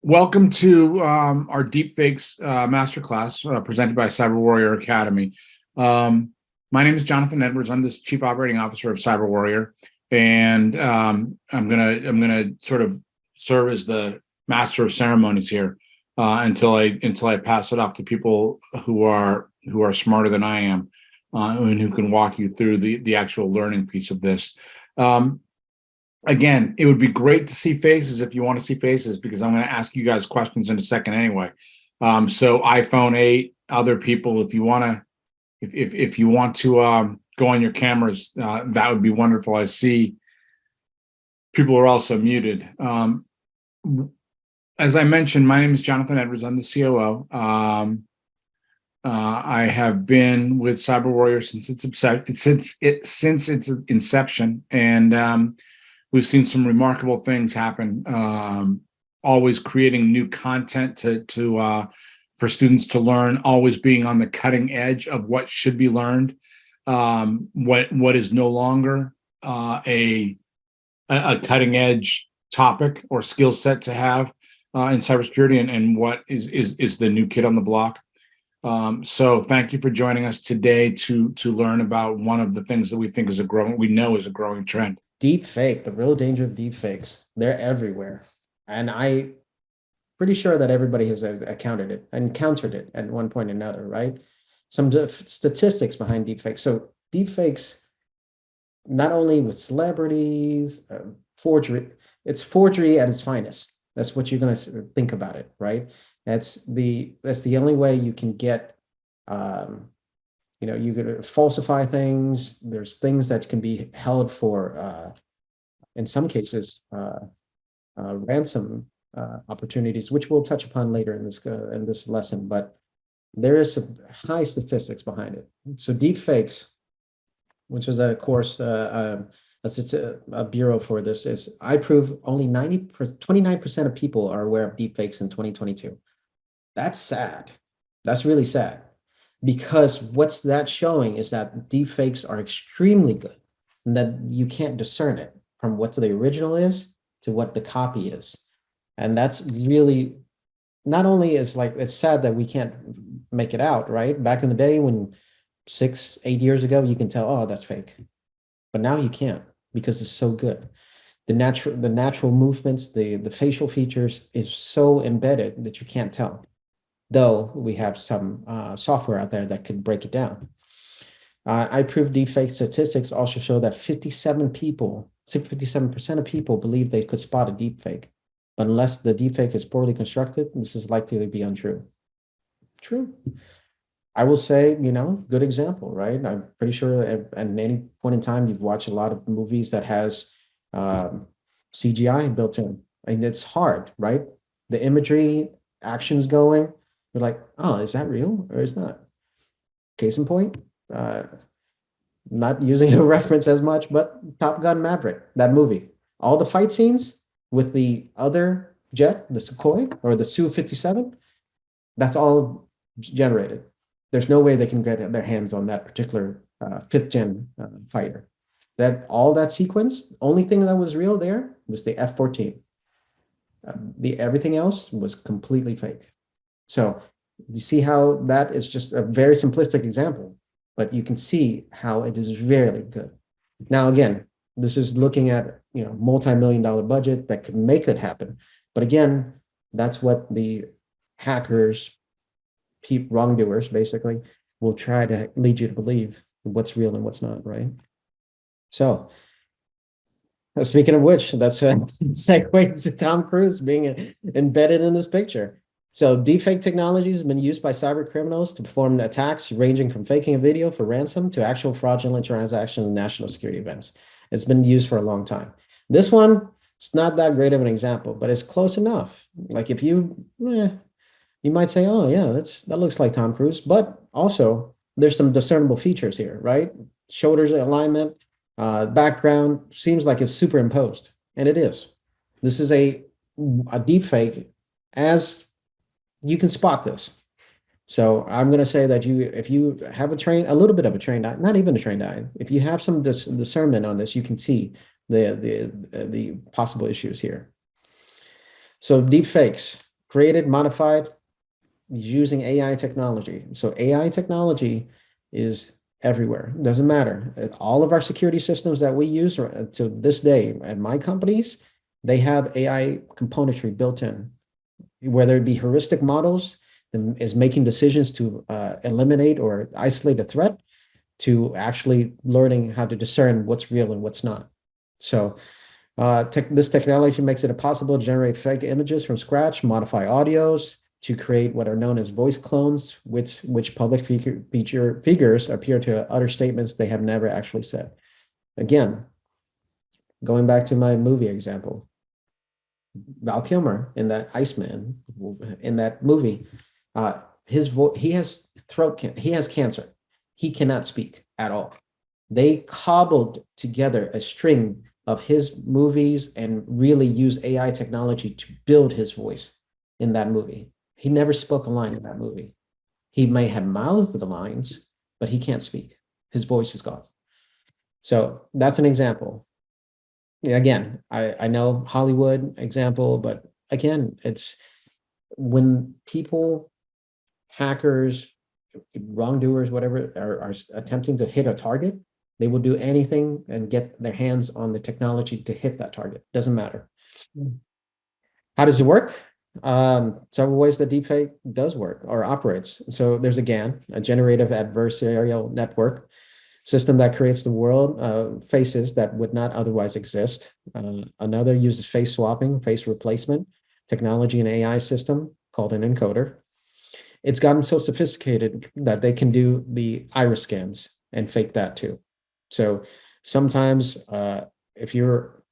Welcome to our Deepfakes Masterclass presented by CyberWarrior Academy. My name is Jonathan Edwards. I'm the Chief Operating Officer of CyberWarrior, and I'm gonna sort of serve as the master of ceremonies here until I pass it off to people who are smarter than I am and who can walk you through the actual learning piece of this. Again, it would be great to see faces if you want to see faces, because I'm going to ask you guys questions in a second anyway. So iPhone 8, other people, if you want to, if you want to go on your cameras, that would be wonderful. I see people are also muted. As I mentioned, my name is Jonathan Edwards. I'm the COO. I have been with CyberWarrior since its inception, and we've seen some remarkable things happen. Always creating new content for students to learn. Always being on the cutting edge of what should be learned. What is no longer a cutting edge topic or skill set to have in cybersecurity, and what is the new kid on the block. So thank you for joining us today to learn about one of the things that we think is a growing trend. Deep fake, the real danger of deep fakes. They're everywhere. And I'm pretty sure that everybody has encountered it at one point or another, right? Some statistics behind deep fakes. So deep fakes, not only with celebrities, forgery, it's forgery at its finest. That's what you're going to think about it, right? That's the only way you can get, you could falsify things. There's things that can be held for, in some cases, ransom opportunities, which we'll touch upon later in this lesson. But there is some high statistics behind it. So deepfakes, which is of course a bureau for this, is I prove only 29% of people are aware of deepfakes in 2022. That's sad. That's really sad. Because what's that showing is that deepfakes are extremely good, and that you can't discern it from what the original is to what the copy is. And that's really, not only is like, it's sad that we can't make it out, right? Back in the day when 6-8 years ago, you can tell, oh, that's fake. But now you can't, because it's so good. The natural movements, the facial features is so embedded that you can't tell. Though we have some software out there that could break it down. I proved deepfake statistics also show that 57% of people believe they could spot a deepfake. But unless the deepfake is poorly constructed, this is likely to be untrue. True. I will say, good example, right? I'm pretty sure at any point in time, you've watched a lot of movies that has CGI built in. And it's hard, right? The imagery, actions going, you're like, oh, is that real or is not? Case in point, not using a reference as much, but Top Gun Maverick, that movie. All the fight scenes with the other jet, the Sukhoi or the Su-57, that's all generated. There's no way they can get their hands on that particular 5th-gen fighter. All that sequence, the only thing that was real there was the F-14. Everything else was completely fake. So you see how that is just a very simplistic example, but you can see how it is really good. Now, again, this is looking at, multi-million-dollar budget that could make that happen. But again, that's what the hackers, wrongdoers, basically, will try to lead you to believe what's real and what's not, right? So, speaking of which, that's a segue to Tom Cruise being embedded in this picture. So deepfake technology has been used by cyber criminals to perform attacks ranging from faking a video for ransom to actual fraudulent transactions and national security events. It's been used for a long time. This one, it's not that great of an example, but it's close enough. Like if you might say, oh yeah, that looks like Tom Cruise, but also there's some discernible features here, right? Shoulders alignment, background seems like it's superimposed, and it is. This is a deepfake, as you can spot this. So I'm going to say that if you have a little bit of a trained eye, not even a trained eye, if you have some discernment on this, you can see the possible issues here. So deep fakes, created, modified using AI technology. So AI technology is everywhere. It doesn't matter. All of our security systems that we use to this day at my companies, they have AI componentry built in, whether it be heuristic models is making decisions to eliminate or isolate a threat, to actually learning how to discern what's real and what's not. So this technology makes it possible to generate fake images from scratch, modify audios, to create what are known as voice clones, which public figures appear to utter statements they have never actually said. Again, going back to my movie example, Val Kilmer in that Iceman, in that movie, his voice, he has he has cancer. He cannot speak at all. They cobbled together a string of his movies and really used AI technology to build his voice in that movie. He never spoke a line in that movie. He may have mouthed the lines, but he can't speak. His voice is gone. So that's an example. Again, I know Hollywood example, but again, it's when people, hackers, wrongdoers, whatever, are attempting to hit a target, they will do anything and get their hands on the technology to hit that target. Doesn't matter. How does it work? Several ways that deepfake does work or operates. So there's a GAN, a generative adversarial network system that creates the world faces that would not otherwise exist. Another uses face swapping, face replacement technology and AI system called an encoder. It's gotten so sophisticated that they can do the iris scans and fake that too. So sometimes if you're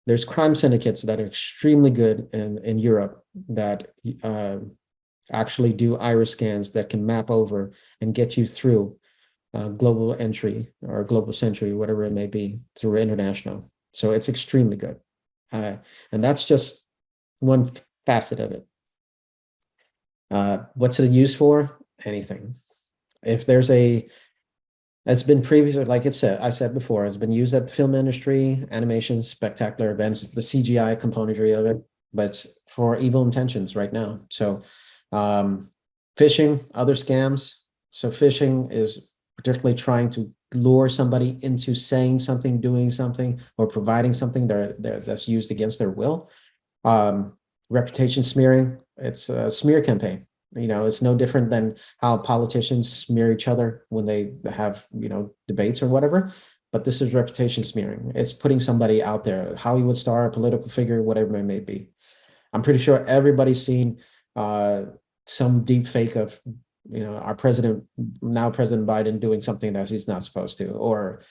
there's crime syndicates that are extremely good in Europe that actually do iris scans that can map over and get you through global entry or global century, whatever it may be, through international. So it's extremely good. And that's just one facet of it. What's it used for? Anything. If there's it's been previously, like I said before, it's been used at the film industry, animation, spectacular events, the CGI componentry of it, but it's for evil intentions right now. So phishing, other scams. So phishing is particularly trying to lure somebody into saying something, doing something, or providing something that's used against their will. Reputation smearing, it's a smear campaign. It's no different than how politicians smear each other when they have, debates or whatever. But this is reputation smearing. It's putting somebody out there, Hollywood star, political figure, whatever it may be. I'm pretty sure everybody's seen some deep fake of, our president, now President Biden, doing something that he's not supposed to, or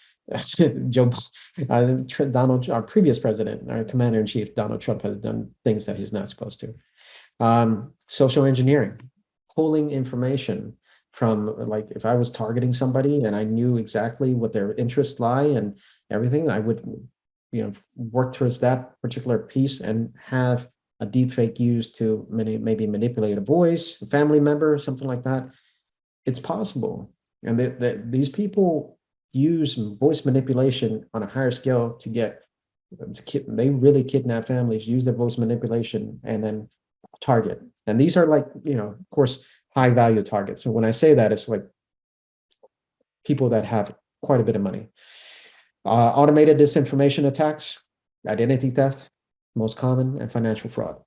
Donald, our previous president, our commander in chief, Donald Trump, has done things that he's not supposed to. Social engineering, pulling information from, like, if I was targeting somebody and I knew exactly what their interests lie and everything, I would, work towards that particular piece and have a deep fake used to maybe manipulate a voice, a family member, something like that. It's possible. And these people use voice manipulation on a higher scale they really kidnap families, use their voice manipulation, and then target. And these are, like, of course, high value targets. So when I say that, it's like people that have quite a bit of money. Automated disinformation attacks, identity theft, most common, and financial fraud.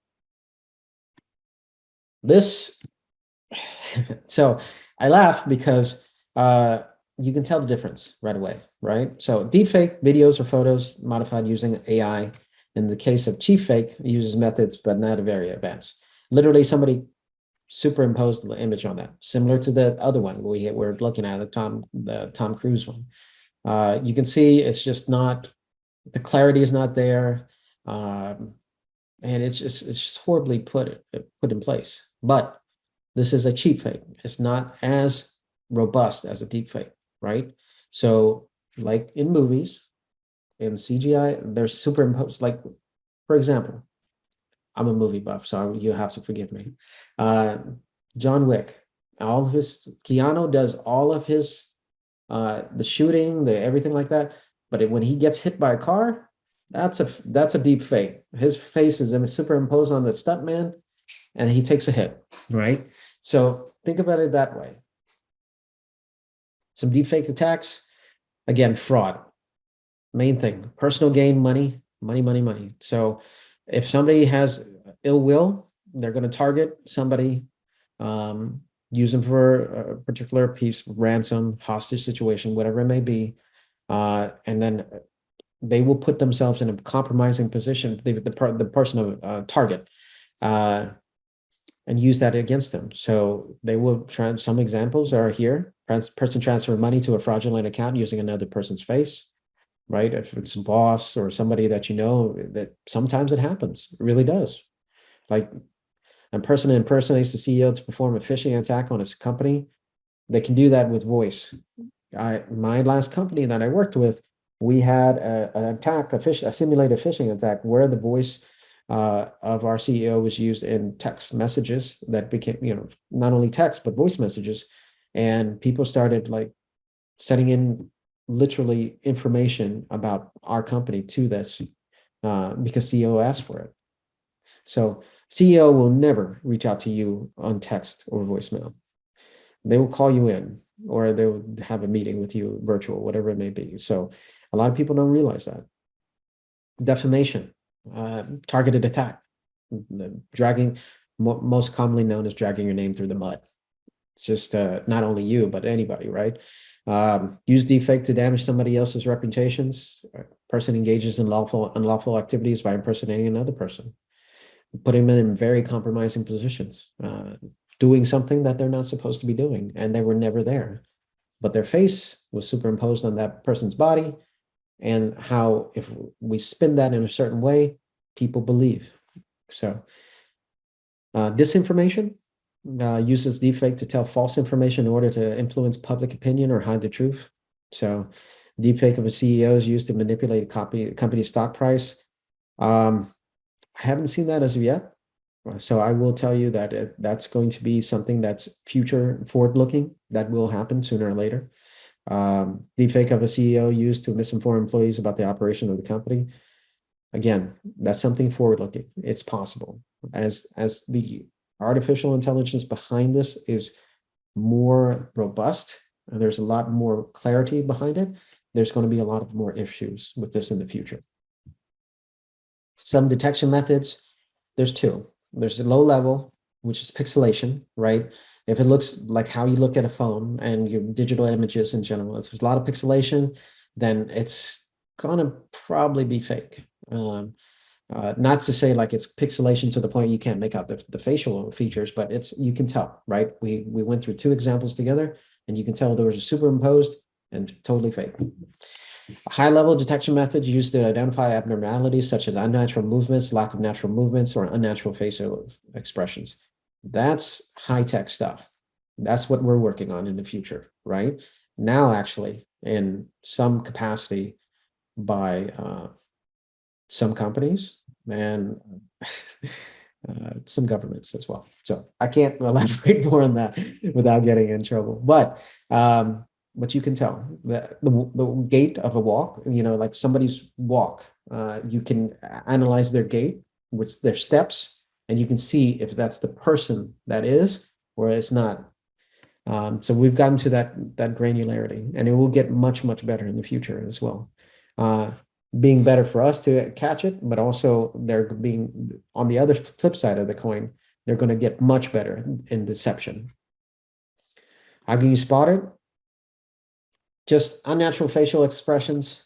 So I laugh because you can tell the difference right away, right? So deepfake videos or photos modified using AI. In the case of chiefake, it uses methods, but not very advanced. Literally, somebody superimposed the image on that, similar to the other one we're looking at, the Tom Cruise one. You can see it's just not, the clarity is not there, and it's just horribly put in place. But this is a cheap fake. It's not as robust as a deep fake, right? So, like in movies, in CGI, they're superimposed. Like, for example, I'm a movie buff, so you have to forgive me. John Wick, Keanu does all of his the shooting, the everything like that. But when he gets hit by a car, that's a deep fake. His face is superimposed on the stuntman, and he takes a hit, right? So think about it that way. Some deepfake attacks, again, fraud. Main thing, personal gain, money, money, money, money. So if somebody has ill will, they're going to target somebody, use them for a particular piece, ransom, hostage situation, whatever it may be. And then they will put themselves in a compromising position, the person of target, and use that against them. So they will try. Some examples are here: person transfer money to a fraudulent account using another person's face, right? If it's a boss or somebody that you know, that sometimes it happens. It really does. Like a person impersonates the CEO to perform a phishing attack on his company. They can do that with voice. My last company that I worked with, we had an attack, a simulated phishing attack, where the voice of our CEO was used in text messages that became, not only text but voice messages, and people started like sending in literally information about our company to this because CEO asked for it. So CEO will never reach out to you on text or voicemail. They will call you in, or they will have a meeting with you virtual, whatever it may be. So a lot of people don't realize that. Defamation, targeted attack, dragging, most commonly known as dragging your name through the mud. It's just not only you, but anybody, right? Use deepfake to damage somebody else's reputations. Person engages in unlawful activities by impersonating another person, putting them in very compromising positions, doing something that they're not supposed to be doing, and they were never there. But their face was superimposed on that person's body, and how if we spin that in a certain way, people believe. So disinformation uses deepfake to tell false information in order to influence public opinion or hide the truth. So deepfake of a CEO is used to manipulate a company's stock price. I haven't seen that as of yet. So I will tell you that that's going to be something that's future forward looking, that will happen sooner or later. Deepfake of a CEO used to misinform employees about the operation of the company. Again, that's something forward looking. It's possible. As the artificial intelligence behind this is more robust, and there's a lot more clarity behind it, there's going to be a lot of more issues with this in the future. Some detection methods, there's two. There's a low level, which is pixelation, right? If it looks like how you look at a phone and your digital images in general, if there's a lot of pixelation, then it's gonna probably be fake. Not to say like it's pixelation to the point you can't make out the facial features, but you can tell, right? We went through two examples together, and you can tell there was a superimposed and totally fake. High-level detection methods used to identify abnormalities such as unnatural movements, lack of natural movements, or unnatural facial expressions. That's high-tech stuff. That's what we're working on in the future, right? Now, actually, in some capacity by some companies and some governments as well. So I can't elaborate more on that without getting in trouble. But you can tell the gait of a walk, like somebody's walk, you can analyze their gait, which their steps, and you can see if that's the person that is or it's not. So we've gotten to that granularity, and it will get much, much better in the future as well. Being better for us to catch it, but also they're being on the other flip side of the coin, they're going to get much better in deception. How can you spot it? Just unnatural facial expressions,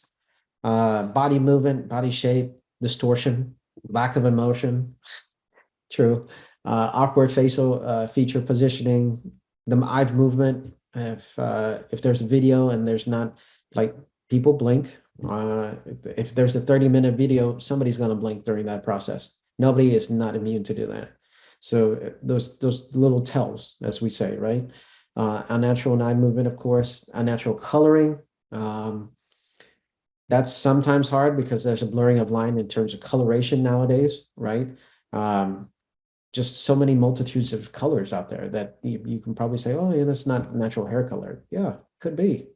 body movement, body shape, distortion, lack of emotion. True. Awkward facial feature positioning, the eye movement. If there's a video and there's not, like, people blink. If there's a 30-minute video, somebody's going to blink during that process. Nobody is not immune to do that. So those little tells, as we say, right? Unnatural eye movement, of course, unnatural coloring. That's sometimes hard because there's a blurring of line in terms of coloration nowadays, right? Just so many multitudes of colors out there that you can probably say, oh, yeah, that's not natural hair color. Yeah, could be.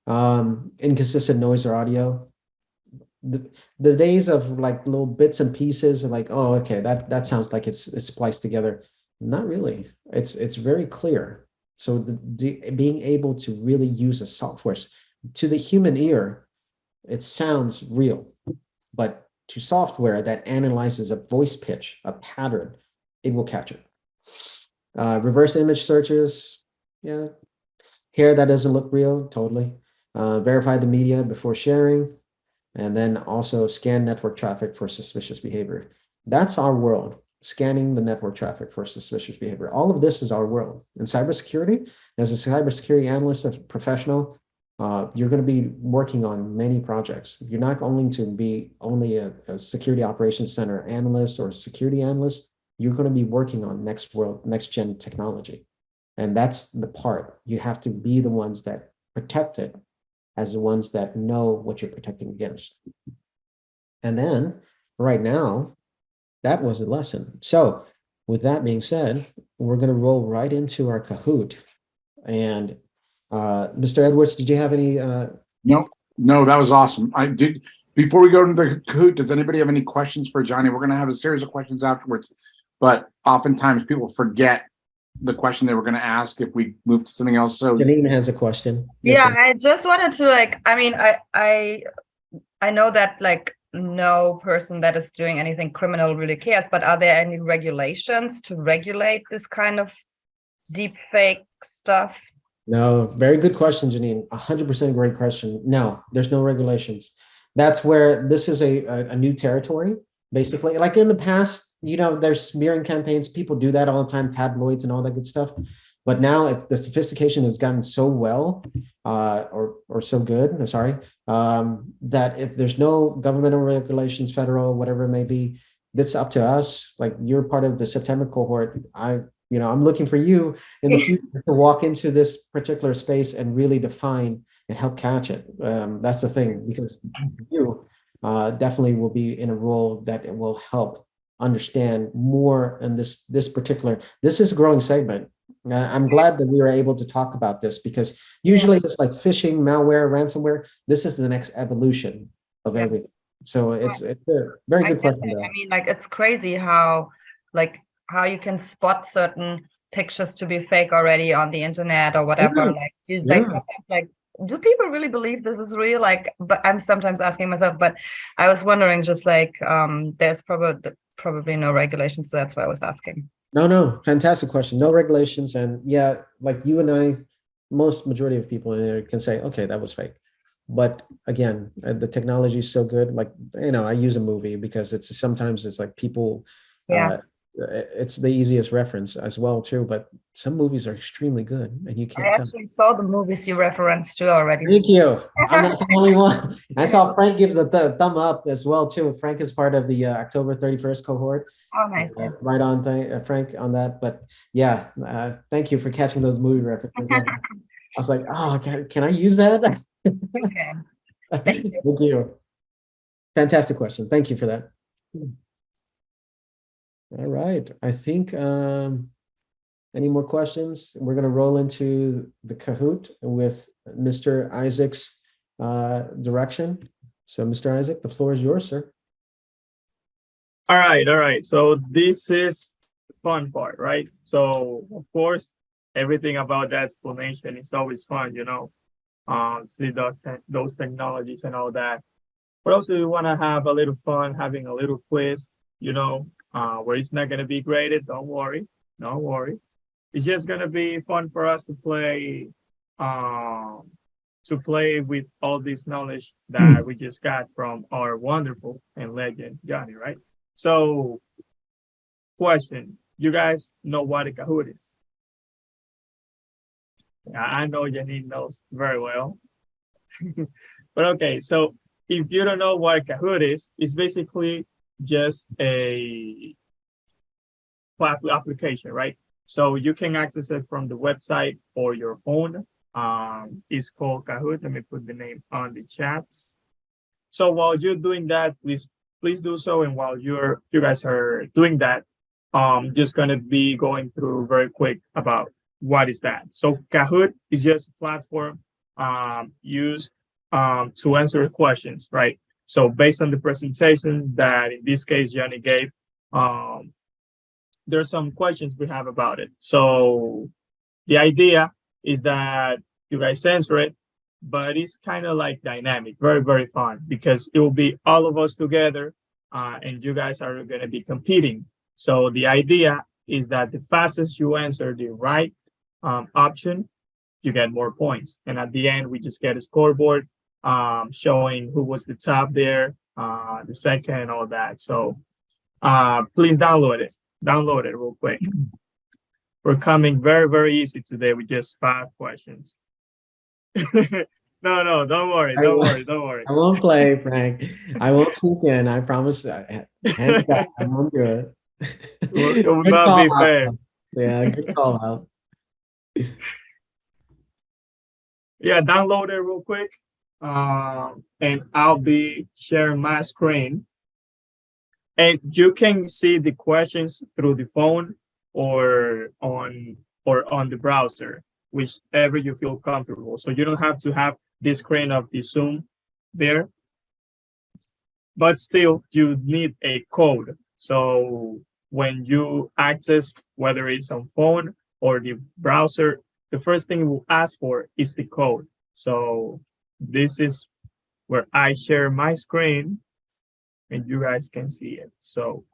Inconsistent noise or audio. the days of like little bits and pieces, like, oh, okay, that sounds like it's spliced together. Not really. It's very clear. So being able to really use a software to the human ear, it sounds real, but to software that analyzes a voice pitch, a pattern, it will catch it. Reverse image searches, yeah. Here, that doesn't look real, totally. Verify the media before sharing, and then also scan network traffic for suspicious behavior. That's our world, scanning the network traffic for suspicious behavior. All of this is our world. In cybersecurity, as a cybersecurity analyst, a professional, you're going to be working on many projects. You're not going to be only a security operations center analyst or a security analyst. You're going to be working on next gen technology. And that's the part. You have to be the ones that protect it as the ones that know what you're protecting against. And then right now, that was the lesson. So with that being said, we're going to roll right into our Kahoot. And Mr. Edwards, did you have any? No, that was awesome. I did. Before we go into the Kahoot, does anybody have any questions for Johnny? We're going to have a series of questions afterwards, but oftentimes people forget the question they were going to ask if we move to something else. So Janine has a question. Yes, yeah, I just wanted to I know that like no person that is doing anything criminal really cares, but are there any regulations to regulate this kind of deep fake stuff? No, very good question, Janine. 100% great question. No, there's no regulations. That's where this is a new territory, basically. Like in the past, there's smearing campaigns. People do that all the time, tabloids and all that good stuff. But now the sophistication has gotten so well, or so good, I'm sorry, that if there's no governmental regulations, federal, whatever it may be, it's up to us. Like you're part of the September cohort. I'm looking for you in the future to walk into this particular space and really define and help catch it. That's the thing, because you definitely will be in a role that it will help understand more in this is a growing segment. I'm glad that we were able to talk about this, because usually it's like phishing, malware, ransomware. This is the next evolution of everything. So it's a very good question. I mean, like, it's crazy how you can spot certain pictures to be fake already on the internet or whatever. Like, do people really believe this is real? Like, but I'm sometimes asking myself, but I was wondering, just like, there's probably no regulations, so that's why I was asking. No, fantastic question. No regulations, and yeah, like you and I, majority of people in there can say, okay, that was fake. But again, the technology is so good. Like, I use a movie because sometimes it's like people, it's the easiest reference as well too. But some movies are extremely good, and you can't. I actually saw the movies you referenced to already. Thank you. I'm not the only one. I saw Frank gives the thumb up as well too. Frank is part of the October 31st cohort. Oh, nice. Right on, Frank, on that. But yeah, thank you for catching those movie references. I was like, oh, can I use that? Okay. Thank you. Fantastic question. Thank you for that. All right. I think any more questions? We're going to roll into the Kahoot with Mr. Isaac's direction. So, Mr. Isaac, the floor is yours, sir. All right. So this is the fun part, right? So, of course, everything about the explanation is always fun, see those technologies and all that. But also, we want to have a little fun, having a little quiz, where it's not going to be graded. Don't worry. It's just going to be fun for us to play with all this knowledge that we just got from our wonderful and legend Johnny, right? So, question, you guys know what a Kahoot is? I know Janine knows very well. But okay, so if you don't know what a Kahoot is, it's basically just a application, right? So you can access it from the website or your phone. It's called Kahoot. Let me put the name on the chats. So while you're doing that, please do so. And while you guys are doing that, just gonna be going through very quick about what is that. So Kahoot is just a platform used to answer questions, right? So based on the presentation that in this case Johnny gave, there's some questions we have about it. So the idea is that you guys answer it, but it's kind of like dynamic, very, very fun, because it will be all of us together, and you guys are going to be competing. So the idea is that the fastest you answer the right option, you get more points. And at the end, we just get a scoreboard showing who was the top there, the second, and all that. So please download it. Download it real quick. We're coming very, very easy today with just 5 questions. No, don't worry. Don't worry. I won't play, Frank. I won't sneak in. I promise. I won't do it. It will not be fair. Yeah, good call out. Yeah, download it real quick. And I'll be sharing my screen. And you can see the questions through the phone or on the browser, whichever you feel comfortable. So you don't have to have the screen of the Zoom there, but still you need a code. So when you access, whether it's on phone or the browser, the first thing it will ask for is the code. So this is where I share my screen and you guys can see it. So,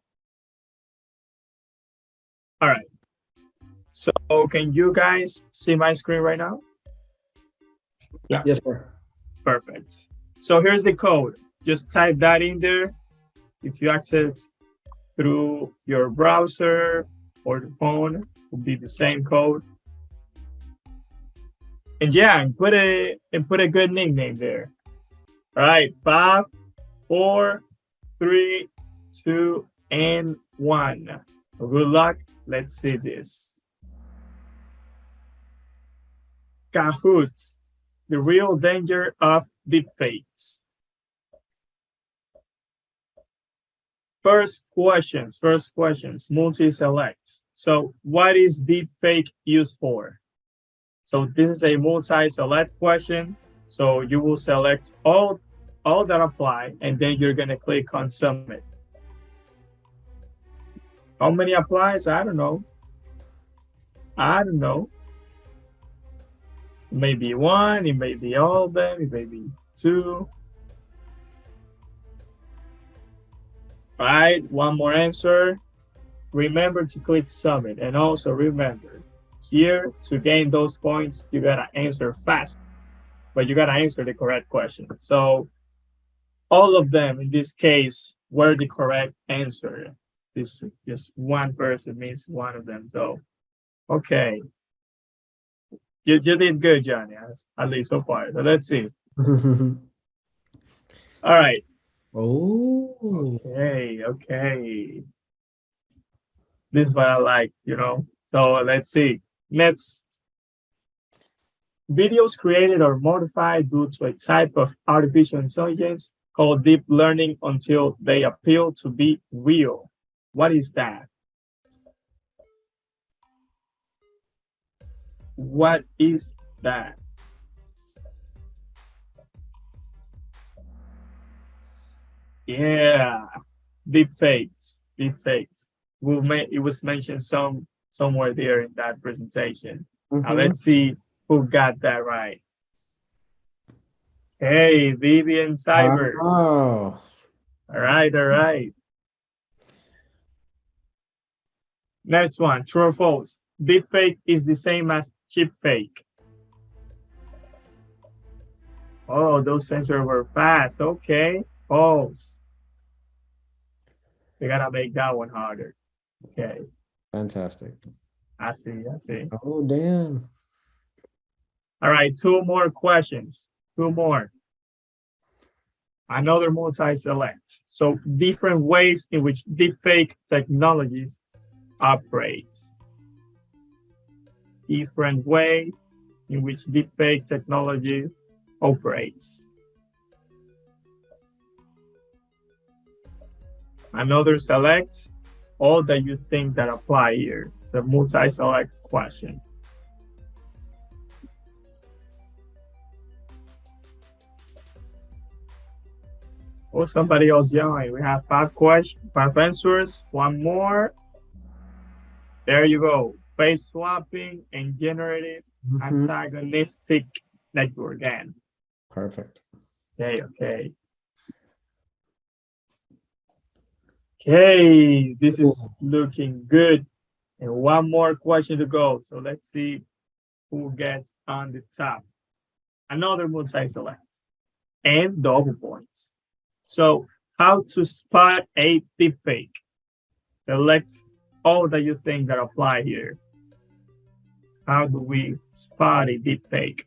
all right. So can you guys see my screen right now? Yeah. Yes, sir. Perfect. So here's the code. Just type that in there. If you access through your browser or the phone, it will be the same code. And yeah, and put a good nickname there. All right, 5, 4, 3, 2, and 1. Good luck. Let's see this. Kahoot, the real danger of deepfakes. First questions, multi-select. So what is deepfake used for? So this is a multi-select question. So you will select all that apply, and then you're gonna click on submit. How many applies? I don't know. Maybe 1, it may be all of them, it may be 2. All right, one more answer. Remember to click submit, and also remember, here to gain those points, you gotta answer fast, but you gotta answer the correct question. So all of them in this case were the correct answer. This just one person means one of them. So okay. You did good, Johnny, at least so far. So let's see. All right. Oh. Okay. This is what I like, So let's see. Next. Videos created or modified due to a type of artificial intelligence called deep learning until they appear to be real. What is that? What is that? Yeah, deepfakes. It was mentioned somewhere there in that presentation. Now let's see who got that right. Hey, Vivian Cyber. Oh. All right. Next one, true or false? Deepfake is the same as chip fake. Oh, those answers were fast. Okay, false. We gotta make that one harder. Okay. Fantastic. I see. Oh, damn. All right, 2 more questions. 2 more. Another multi-select. So different ways in which deepfake technologies operates. Different ways in which deepfake technology operates. Another select, all that you think that apply here. It's a multi-select question. Oh, somebody else joined. We have 5 answers. One more. There you go. Face swapping and generative Mhm. antagonistic network. Again. Perfect. Okay. Okay, this is looking good. And one more question to go. So let's see who gets on the top. Another multi-select and double points. So how to spot a deepfake? Select all that you think that apply here. How do we spot a deepfake?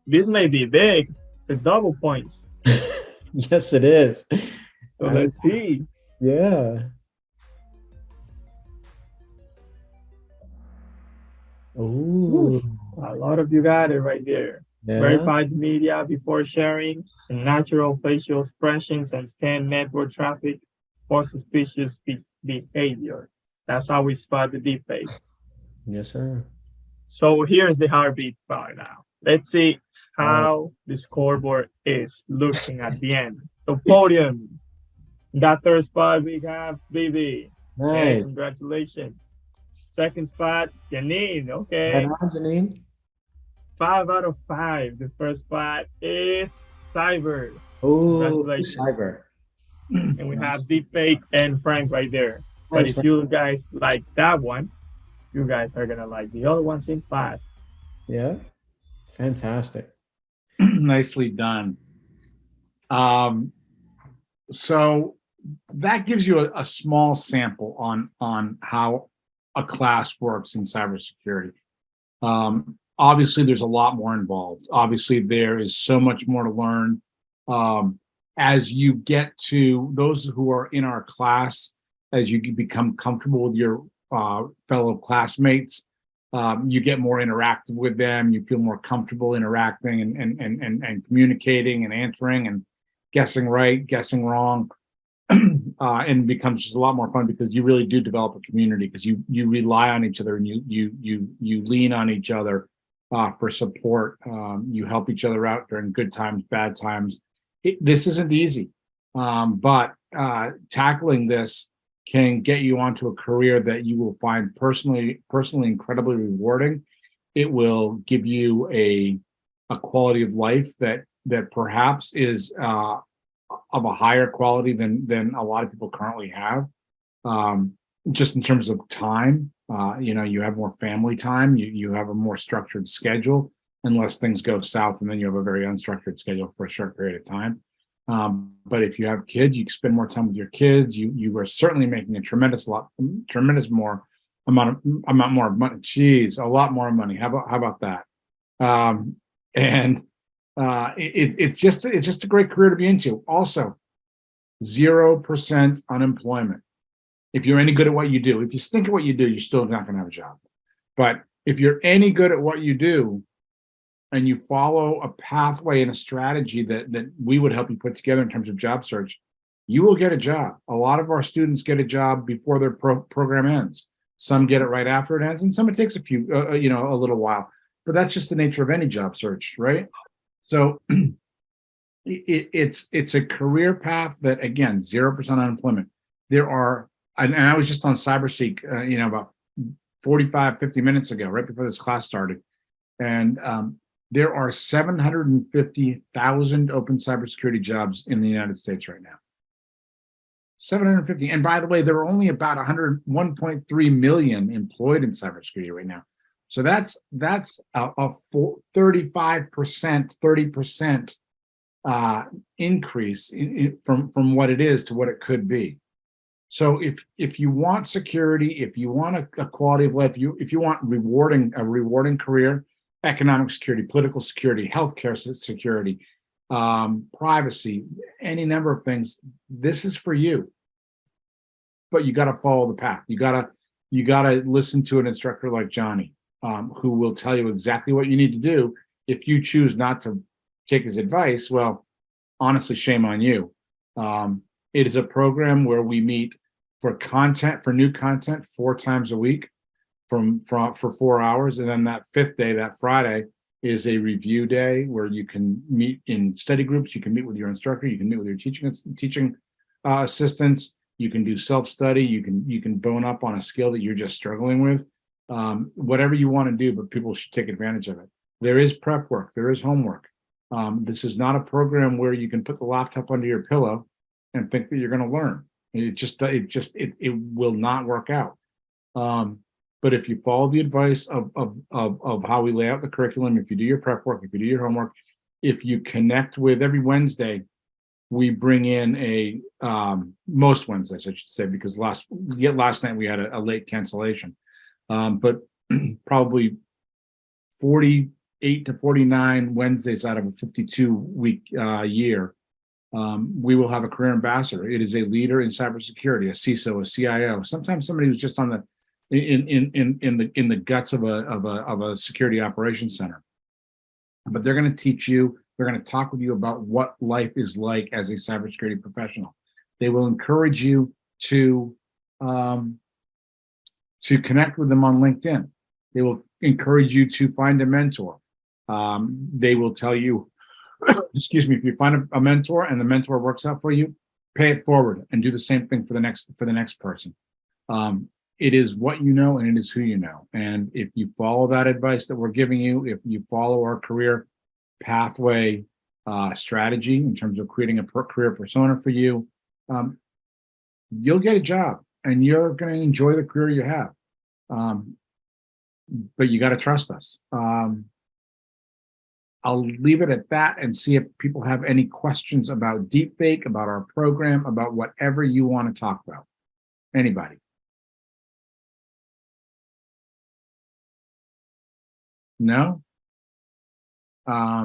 This may be big. It's a double points. Yes, it is. So let's see. Yeah. Ooh. A lot of you got it right there. Yeah. Verified media before sharing, and natural facial expressions, and scan network traffic for suspicious behavior. That's how we spot the deepfake. Yes, sir. So here's the heartbeat part now. Let's see how the scoreboard is looking at the end. So podium, that third spot we have Vivi. Okay, Nice. congratulations. Second spot, Janine. Okay. Right on, Janine. 5 out of 5. The first spot is Cyber. Ooh, Congratulations. Cyber. And we have Deepfake and Frank right there. But Nice, if you guys like that one, you guys are gonna like the other ones in class. Yeah. Fantastic. Nicely done. So that gives you a small sample on how a class works in cybersecurity. Obviously, there's a lot more involved. Obviously, there is so much more to learn. As you get to those who are in our class, as you become comfortable with your fellow classmates, you get more interactive with them. You feel more comfortable interacting and communicating and answering and guessing right, guessing wrong. And it becomes just a lot more fun because you really do develop a community because you rely on each other and you lean on each other for support. You help each other out during good times, bad times. This isn't easy, but tackling this can get you onto a career that you will find personally incredibly rewarding. It will give you a quality of life that perhaps is of a higher quality than a lot of people currently have. Just in terms of time, you have more family time, you have a more structured schedule, unless things go south and then you have a very unstructured schedule for a short period of time. But if you have kids, you can spend more time with your kids. You are certainly making a tremendous more amount more money. Geez, a lot more money. How about that? It's just a great career to be into. Also, 0% unemployment. If you're any good at what you do, if you stink at what you do, you're still not going to have a job. But if you're any good at what you do, and you follow a pathway and a strategy that we would help you put together in terms of job search, you will get a job. A lot of our students get a job before their program ends. Some get it right after it ends, and some it takes a little while. But that's just the nature of any job search, right? So it's a career path that, again, 0% unemployment. There are, and I was just on CyberSeek, about 45, 50 minutes ago, right before this class started. And there are 750,000 open cybersecurity jobs in the United States right now. 750. And by the way, there are only about 1.3 million employed in cybersecurity right now. So that's a 30% increase from what it is to what it could be. So if you want security, if you want a quality of life, if you want a rewarding career, economic security, political security, healthcare security, privacy, any number of things, this is for you. But you got to follow the path. You got to listen to an instructor like Johnny, who will tell you exactly what you need to do. If you choose not to take his advice, well, honestly, shame on you. It is a program where we meet for new content 4 times a week for 4 hours. And then that 5th day, that Friday, is a review day where you can meet in study groups. You can meet with your instructor. You can meet with your teaching assistants. You can do self-study. You can bone up on a skill that you're just struggling with. Whatever you want to do, but people should take advantage of it. There is prep work. There is homework. This is not a program where you can put the laptop under your pillow and think that you're going to learn. It will not work out. But if you follow the advice of how we lay out the curriculum, if you do your prep work, if you do your homework, if you connect with every Wednesday, we bring in most Wednesdays, I should say, because last night we had a late cancellation. But probably 48 to 49 Wednesdays out of a 52-week year, we will have a career ambassador. It is a leader in cybersecurity, a CISO, a CIO, sometimes somebody who's just on the in the guts of a security operations center. But they're going to teach you. They're going to talk with you about what life is like as a cybersecurity professional. They will encourage you to connect with them on LinkedIn. They will encourage you to find a mentor. They will tell you, excuse me, if you find a mentor and the mentor works out for you, pay it forward and do the same thing for the next person. It is what you know and it is who you know. And if you follow that advice that we're giving you, if you follow our career pathway strategy in terms of creating a career persona for you, you'll get a job and you're going to enjoy the career you have. But you got to trust us. I'll leave it at that and see if people have any questions about deepfake, about our program, about whatever you want to talk about. Anybody? No? I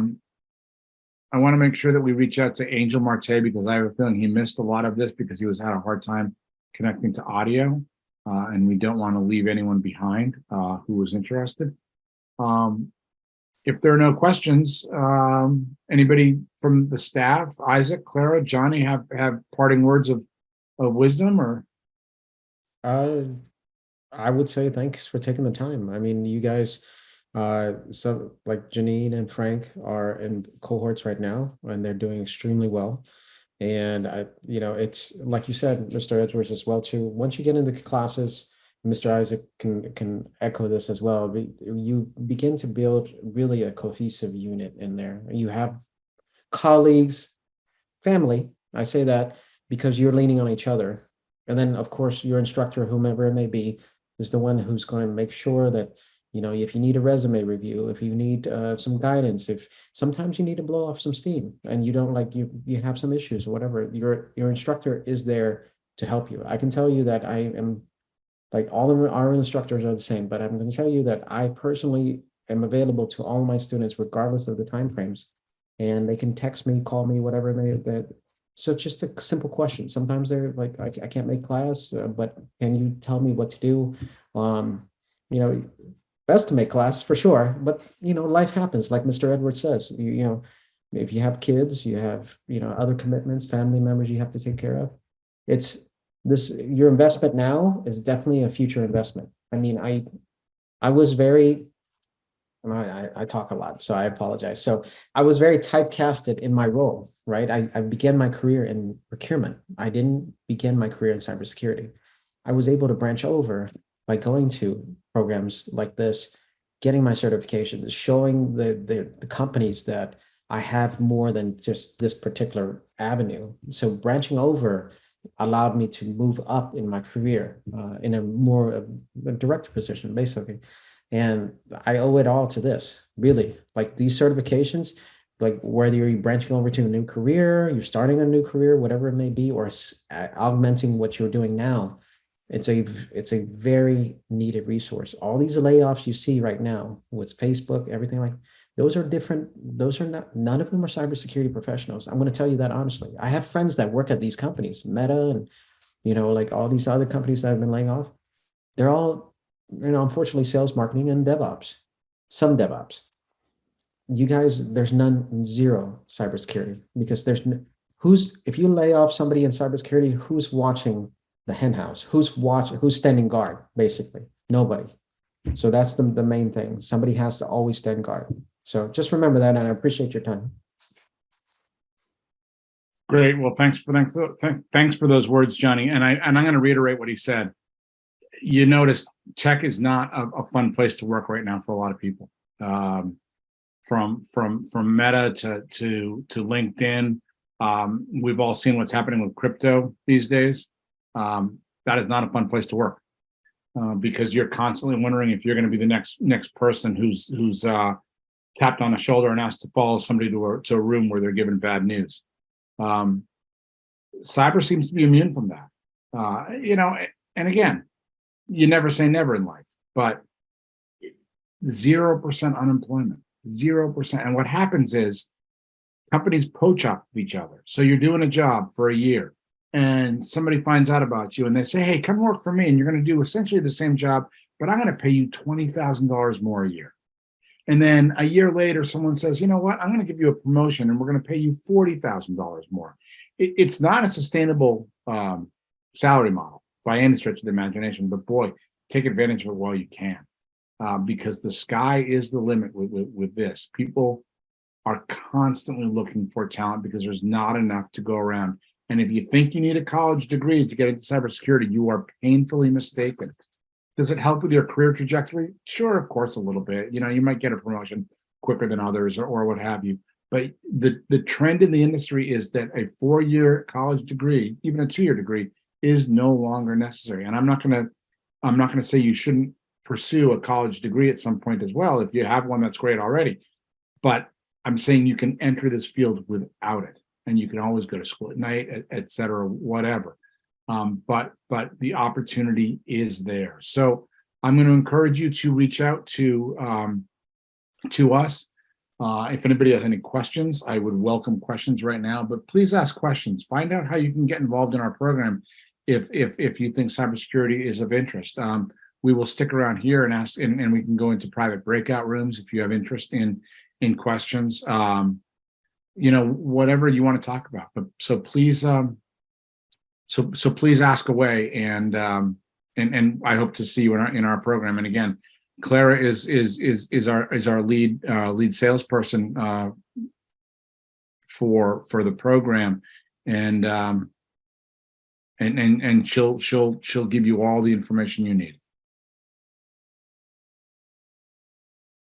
want to make sure that we reach out to Angel Marte because I have a feeling he missed a lot of this because he had a hard time connecting to audio, and we don't want to leave anyone behind who was interested. If there are no questions, anybody from the staff, Isaac, Clara, Johnny, have parting words of wisdom or? I would say thanks for taking the time. I mean, you guys, so like Janine and Frank are in cohorts right now, and they're doing extremely well. And it's like you said, Mr. Edwards as well too. Once you get into classes, Mr. Isaac can echo this as well. You begin to build really a cohesive unit in there. You have colleagues, family. I say that because you're leaning on each other. And then, of course, your instructor, whomever it may be, is the one who's going to make sure that, if you need a resume review, if you need some guidance, if sometimes you need to blow off some steam and you don't you have some issues or whatever, your instructor is there to help you. I can tell you that I am, like, all of our instructors are the same, but I'm going to tell you that I personally am available to all of my students regardless of the time frames, and they can text me, call me, whatever so it's just a simple question. Sometimes they're like, I can't make class, but can you tell me what to do? Best to make class for sure, but life happens, like Mr. Edwards says. If you have kids, you have other commitments, family members you have to take care of. Your investment now is definitely a future investment. I mean, I was very, I talk a lot, so I apologize. So I was very typecasted in my role, right? I began my career in procurement. I didn't begin my career in cybersecurity. I was able to branch over by going to programs like this, getting my certifications, showing the companies that I have more than just this particular avenue. So branching over allowed me to move up in my career in a more direct position, basically. And I owe it all to this, really. Like, these certifications, like whether you're branching over to a new career, you're starting a new career, whatever it may be, or augmenting what you're doing now, it's a very needed resource. All these layoffs you see right now with Facebook, everything, like, those are different. None of them are cybersecurity professionals. I'm going to tell you that honestly. I have friends that work at these companies, Meta, and like all these other companies that have been laying off. They're all, unfortunately, sales, marketing, and DevOps. Some DevOps. You guys, there's zero cybersecurity, because if you lay off somebody in cybersecurity, who's watching the hen house? Who's standing guard? Basically, nobody. So that's the main thing. Somebody has to always stand guard. So just remember that, and I appreciate your time. Great. Well, thanks for those words, Johnny. And I'm going to reiterate what he said. You notice tech is not a fun place to work right now for a lot of people. From Meta to LinkedIn. We've all seen what's happening with crypto these days. That is not a fun place to work because you're constantly wondering if you're going to be the next person who's tapped on the shoulder and asked to follow somebody to a room where they're given bad news. Cyber seems to be immune from that. You know, and again, you never say never in life, but 0% unemployment, 0%. And what happens is companies poach off each other. So you're doing a job for a year and somebody finds out about you and they say, hey, come work for me. And you're going to do essentially the same job, but I'm going to pay you $20,000 more a year. And then a year later, someone says, you know what, I'm going to give you a promotion and we're going to pay you $40,000 more. It's not a sustainable salary model by any stretch of the imagination, but boy, take advantage of it while you can, because the sky is the limit with this. People are constantly looking for talent because there's not enough to go around. And if you think you need a college degree to get into cybersecurity, you are painfully mistaken. Does it help with your career trajectory? Sure, of course, a little bit. You know, you might get a promotion quicker than others or what have you. But the trend in the industry is that a 4-year college degree, even a 2-year degree, is no longer necessary. And I'm not gonna say you shouldn't pursue a college degree at some point as well. If you have one, that's great already. But I'm saying you can enter this field without it, and you can always go to school at night, et cetera, whatever. But the opportunity is there. So I'm going to encourage you to reach out to us. If anybody has any questions, I would welcome questions right now, but please ask questions. Find out how you can get involved in our program if you think cybersecurity is of interest. We will stick around here and ask, and we can go into private breakout rooms if you have interest in questions. You know, whatever you want to talk about. But so please, so please ask away, and I hope to see you in our program. And again, Clara is our lead salesperson for the program, and she'll give you all the information you need.